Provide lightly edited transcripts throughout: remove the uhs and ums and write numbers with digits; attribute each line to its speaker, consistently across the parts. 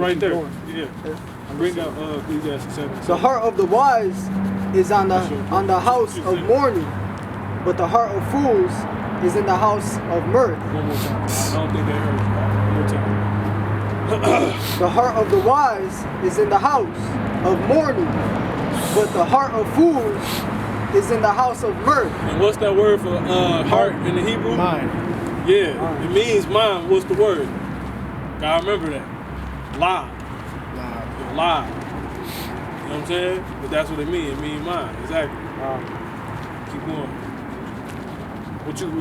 Speaker 1: Right there. Yeah. Bring out Ecclesiastes 7.
Speaker 2: The heart of the wise is on the house of mourning, but the heart of fools is in the house of mirth.
Speaker 1: One more time. I don't think they heard you. One more time.
Speaker 2: The heart of the wise is in the house of mourning, but the heart of fools is in the house of mirth.
Speaker 1: And what's that word for heart in the Hebrew?
Speaker 3: Mind.
Speaker 1: Yeah,
Speaker 2: Mind.
Speaker 1: it means mind. What's the word? Gotta remember that. Lie. Lie. You know what I'm saying? But that's what it means. It means mind. Exactly. Keep going. What you in?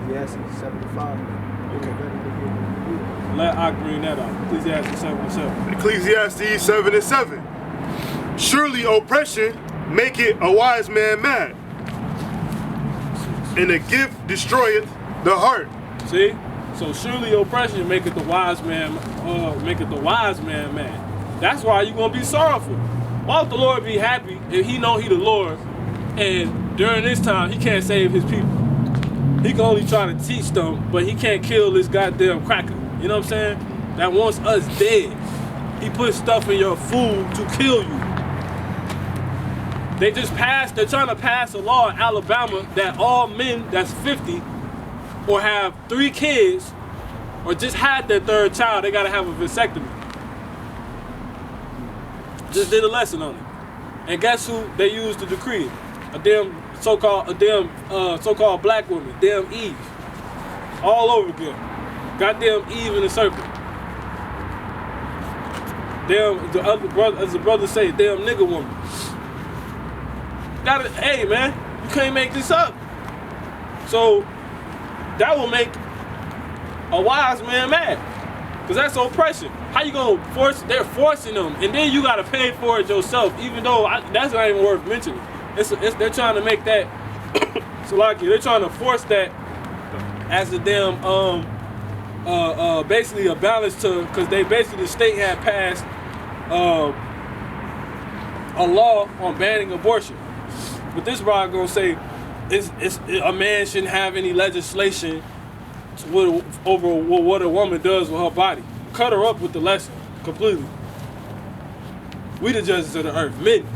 Speaker 2: Ecclesiastes 75.
Speaker 1: Okay. Let I bring that up. Ecclesiastes 7:7.
Speaker 4: Ecclesiastes 7:7. Surely oppression maketh a wise man mad, and a gift destroyeth the heart.
Speaker 1: See? So surely oppression maketh the wise man mad. That's why you're gonna be sorrowful. Why would the Lord be happy if he know he the Lord and during this time he can't save his people? He can only try to teach them, but he can't kill this goddamn cracker. You know what I'm saying? That wants us dead. He puts stuff in your food to kill you. They're trying to pass a law in Alabama that all men that's 50 or have 3 kids or just had their 3rd child, they gotta have a vasectomy. Just did a lesson on it. And guess who they used to decree it? A damn so-called black woman, damn Eve. All over again. Goddamn Eve in the serpent. Damn, as the brother say, damn nigga woman. Hey man, you can't make this up. So that will make a wise man mad, because that's oppression. How you gonna they're forcing them, and then you gotta pay for it yourself, even though that's not even worth mentioning. They're trying to make that, they're trying to force that as a damn, basically a balance because the state had passed a law on banning abortion. But this brother gonna say a man shouldn't have any legislation over what a woman does with her body. Cut her up with the lesson completely. We the judges of the earth, men.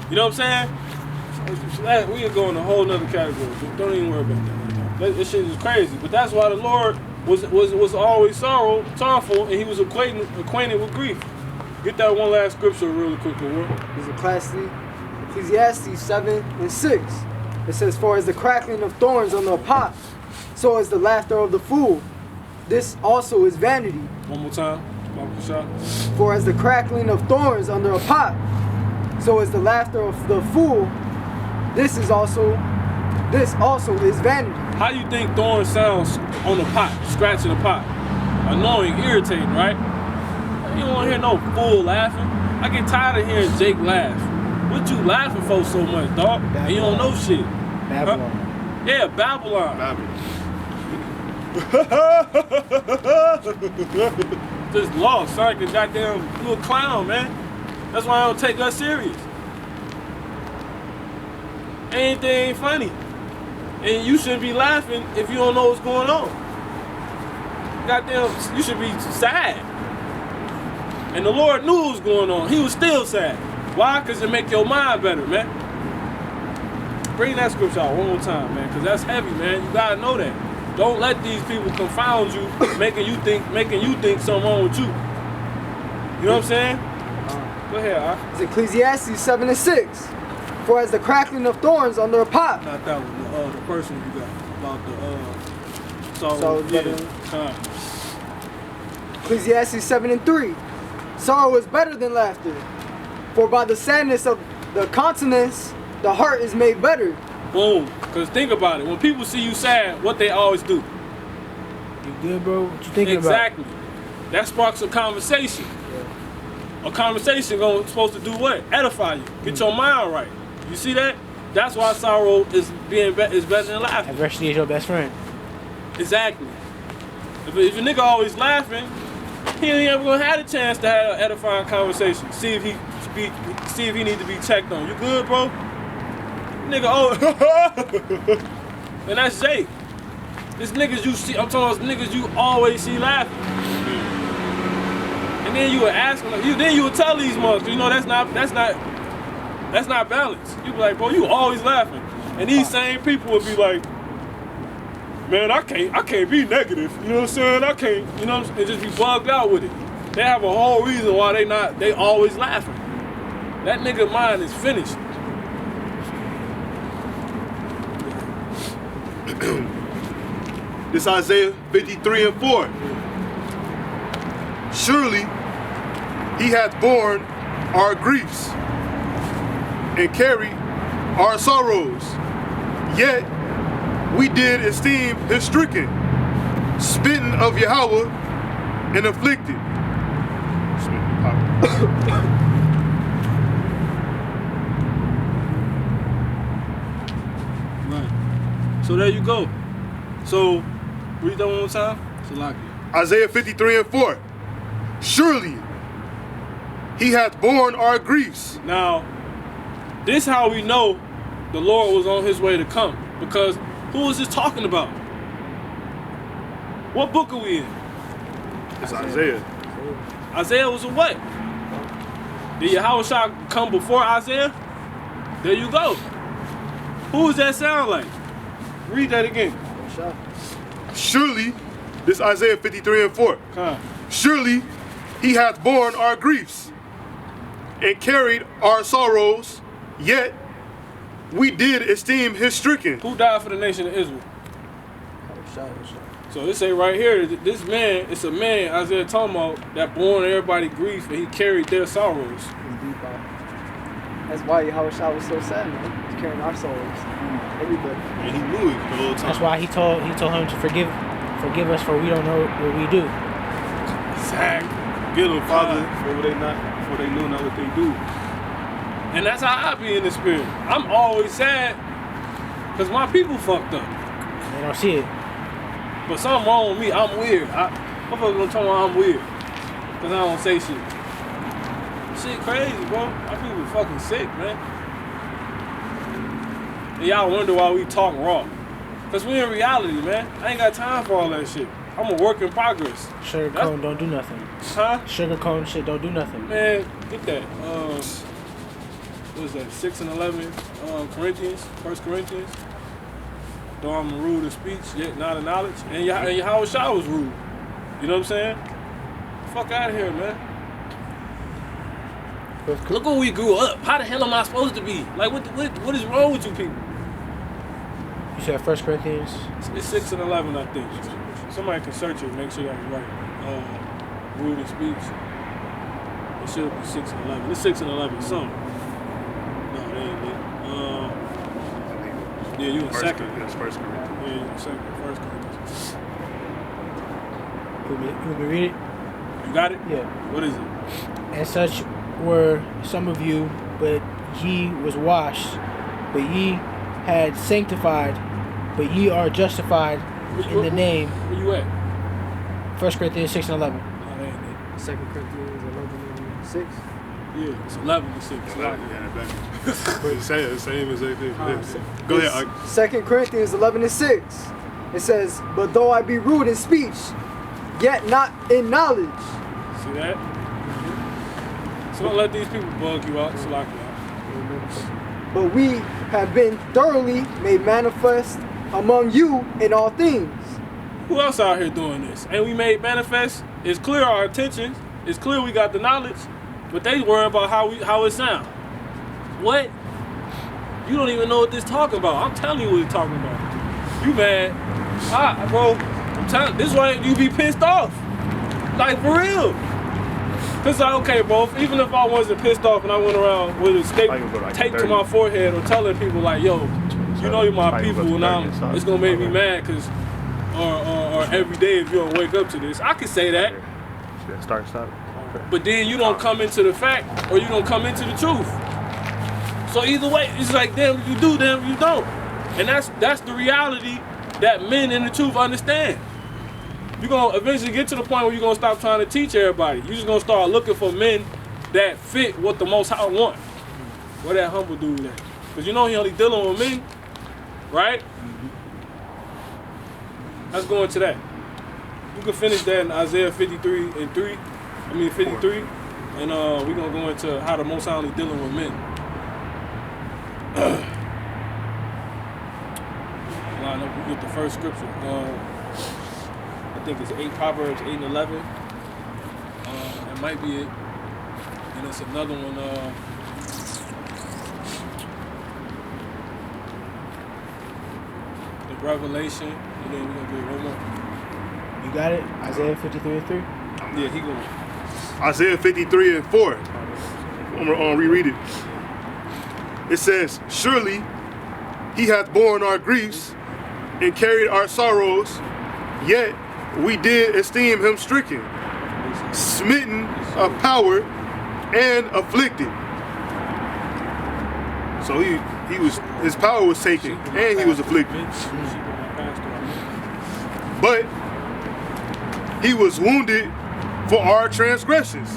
Speaker 1: You know what I'm saying? We can go in a whole nother category. Don't even worry about that right now. This shit is crazy. But that's why the Lord was always sorrowful, and he was acquainted with grief. Get that one last scripture really quick, Lord.
Speaker 2: It's Ecclesiastes 7:6. It says, "For as the crackling of thorns on the pot, so is the laughter of the fool. This also is vanity."
Speaker 1: One more time. Shot.
Speaker 2: For as the crackling of thorns under a pot, so is the laughter of the fool. This also is vanity.
Speaker 1: How do you think thorns sounds on the pot, scratching the pot? Annoying, irritating, right? You don't want to hear no fool laughing. I get tired of hearing Jake laugh. What you laughing for so much, dog?
Speaker 3: Babylon.
Speaker 1: And you don't know shit.
Speaker 3: Babylon.
Speaker 1: Huh? Yeah, Babylon. Just lost. Sound like a goddamn little clown, man. That's why I don't take us serious. Anything ain't funny. And you shouldn't be laughing if you don't know what's going on. Goddamn, you should be sad. And the Lord knew what was going on. He was still sad. Why? Because it make your mind better, man. Bring that scripture out one more time, man, because that's heavy, man. You gotta know that. Don't let these people confound you, making you think something wrong with you. You know what I'm saying? Go ahead,
Speaker 2: It's Ecclesiastes 7:6. For as the crackling of thorns under a pot.
Speaker 1: Not that one. The first one you got about the
Speaker 2: So,
Speaker 1: yeah.
Speaker 2: Ecclesiastes 7:3. Sorrow is better than laughter, for by the sadness of the countenance, the heart is made better.
Speaker 1: Boom. Because think about it. When people see you sad, what they always do.
Speaker 3: You good, bro? What you thinking
Speaker 1: Exactly. That sparks a conversation.
Speaker 3: Yeah.
Speaker 1: A conversation supposed to do what? Edify you. Get your mind right. You see that? That's why sorrow is better than laughter.
Speaker 3: Adversity is your best friend.
Speaker 1: Exactly. If a nigga always laughing, he ain't ever gonna have a chance to have an edifying conversation. See if he need to be checked on. You good, bro? Nigga, oh, and that's Jake. It's niggas you see, I'm talking about niggas you always see laughing. And then you would ask them, then you would tell these motherfuckers, you know, that's not balanced. You be like, bro, you always laughing. And these same people would be like, man, I can't be negative. You know what I'm saying? I can't, you know what I'm saying? And just be bugged out with it. They have a whole reason why they always laughing. That nigga mind is finished.
Speaker 4: This Isaiah 53 and 4. Surely he hath borne our griefs and carried our sorrows. Yet we did esteem him stricken, smitten of Yahweh, and afflicted.
Speaker 1: Right. So there you go. So read that one more time.
Speaker 4: Isaiah 53 and 4. Surely he hath borne our griefs.
Speaker 1: Now, this how we know the Lord was on his way to come. Because who is this talking about? What book are we in?
Speaker 4: It's Isaiah.
Speaker 1: Isaiah was a what? Did Yahushua come before Isaiah? There you go. Who does that sound like? Read that again.
Speaker 4: Surely, this Isaiah 53 and 4. Surely he hath borne our griefs and carried our sorrows, yet we did esteem him stricken.
Speaker 1: Who died for the nation of Israel? So it say right here, this man, it's a man, Isaiah talking about, that borne everybody grief and he carried their sorrows.
Speaker 2: That's why Yahushua was so sad, man. He's carrying our souls. Everybody.
Speaker 4: And he knew it the whole time.
Speaker 3: That's why he told him to forgive us, for we don't know what we do.
Speaker 1: Exactly.
Speaker 4: Give them, Father, before they know not what they do.
Speaker 1: And that's how I be in the spirit. I'm always sad because my people fucked up.
Speaker 3: They don't see it.
Speaker 1: But something wrong with me. I'm weird. Motherfuckers gonna tell me I'm weird because I don't say shit. Shit crazy, bro. My people fucking sick, man. And y'all wonder why we talk raw. Because we in reality, man. I ain't got time for all that shit. I'm a work in progress.
Speaker 3: Sugarcoat don't do nothing.
Speaker 1: Huh?
Speaker 3: Sugarcoat shit don't do nothing.
Speaker 1: Man, get that. What is that? 6 and 11 Corinthians, 1 Corinthians. Though I'm rude in speech, yet not in knowledge. And Yahushua was rude. You know what I'm saying? Fuck out of here, man. Look where we grew up. How the hell am I supposed to be? Like, what is wrong with you people?
Speaker 3: You said 1 Corinthians?
Speaker 1: It's 6 and 11, I think. Somebody can search it and make sure that's right. Rude in speech. It should be 6 and 11. It's 6 and 11 something. No, it ain't it. Yeah, you in second.
Speaker 4: That's 1 Corinthians.
Speaker 1: Yeah, you in second. 1 Corinthians.
Speaker 3: You want me to read it?
Speaker 1: You got it?
Speaker 3: Yeah.
Speaker 1: What is it?
Speaker 3: And such were some of you, but ye was washed, but ye had sanctified, but ye are justified in the name.
Speaker 1: Where you at?
Speaker 3: 1 Corinthians 6 and 11.
Speaker 1: No, that ain't it.
Speaker 2: 2 Corinthians 11 and 6.
Speaker 1: Yeah, it's 11 to 6.
Speaker 4: Same exact thing. Go ahead.
Speaker 2: 2 Corinthians 11 and 6. It says, but though I be rude in speech, yet not in knowledge.
Speaker 1: See that? So don't let these people bug you out.
Speaker 2: But we have been thoroughly made manifest among you in all things.
Speaker 1: Who else out here doing this? And we made manifest. It's clear our intentions. It's clear we got the knowledge. But they worry about how it sounds. What? You don't even know what this talking about. I'm telling you what it's talking about. You mad. Bro, I'm telling you, this is why you be pissed off. Like, for real. Cause like, okay, bro, even if I wasn't pissed off and I went around with a tape to my forehead or telling people like, yo, you know you're my people and it's gonna make me mad cause, or every day if you don't wake up to this, I can say that.
Speaker 4: Stop.
Speaker 1: But then you don't come into the fact or you don't come into the truth. So either way, it's like, damn, you do, damn, you don't. And that's the reality that men in the truth understand. You're going to eventually get to the point where you're going to stop trying to teach everybody. You're just going to start looking for men that fit what the Most High want. Where that humble dude at? Because you know he only dealing with men, right? Let's go into that. You can finish that in Isaiah 53 and 3. I mean 53. And we're gonna go into how the Most High only dealing with men. Line up with the first scripture. I think it's Proverbs 8 and 11. That might be it. And it's another one. The Revelation. And then we're gonna get one more.
Speaker 3: You got it? Isaiah 53 and 3?
Speaker 1: Yeah, he going.
Speaker 4: Isaiah 53 and 4. I'm gonna reread it. It says, surely he hath borne our griefs and carried our sorrows, yet we did esteem him stricken, smitten of power, and afflicted. So his power was taken and he was afflicted. But he was wounded for our transgressions.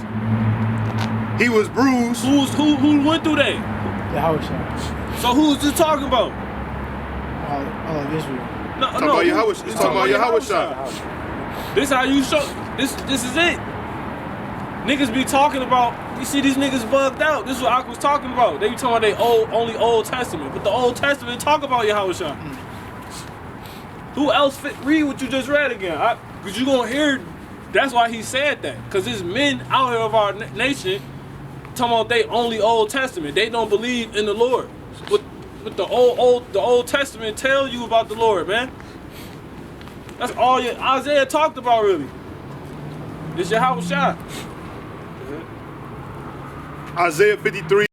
Speaker 4: He was bruised.
Speaker 1: Who went through that?
Speaker 3: Yahushua.
Speaker 1: So who's this talking about?
Speaker 3: All of Israel.
Speaker 1: No,
Speaker 4: Talking about Yahushua. He's talking about Yahushua.
Speaker 1: This how you show. This is it. Niggas be talking about. You see these niggas bugged out. This is what I was talking about. They be talking about they only Old Testament, but the Old Testament talk about Yahushua. Who else read what you just read again? Cause you gonna hear. That's why he said that. Cause there's men out here of our nation talking about they only Old Testament. They don't believe in the Lord. What the Old Testament tell you about the Lord, man. That's all Isaiah talked about, really. This Yahushua.
Speaker 4: Isaiah 53.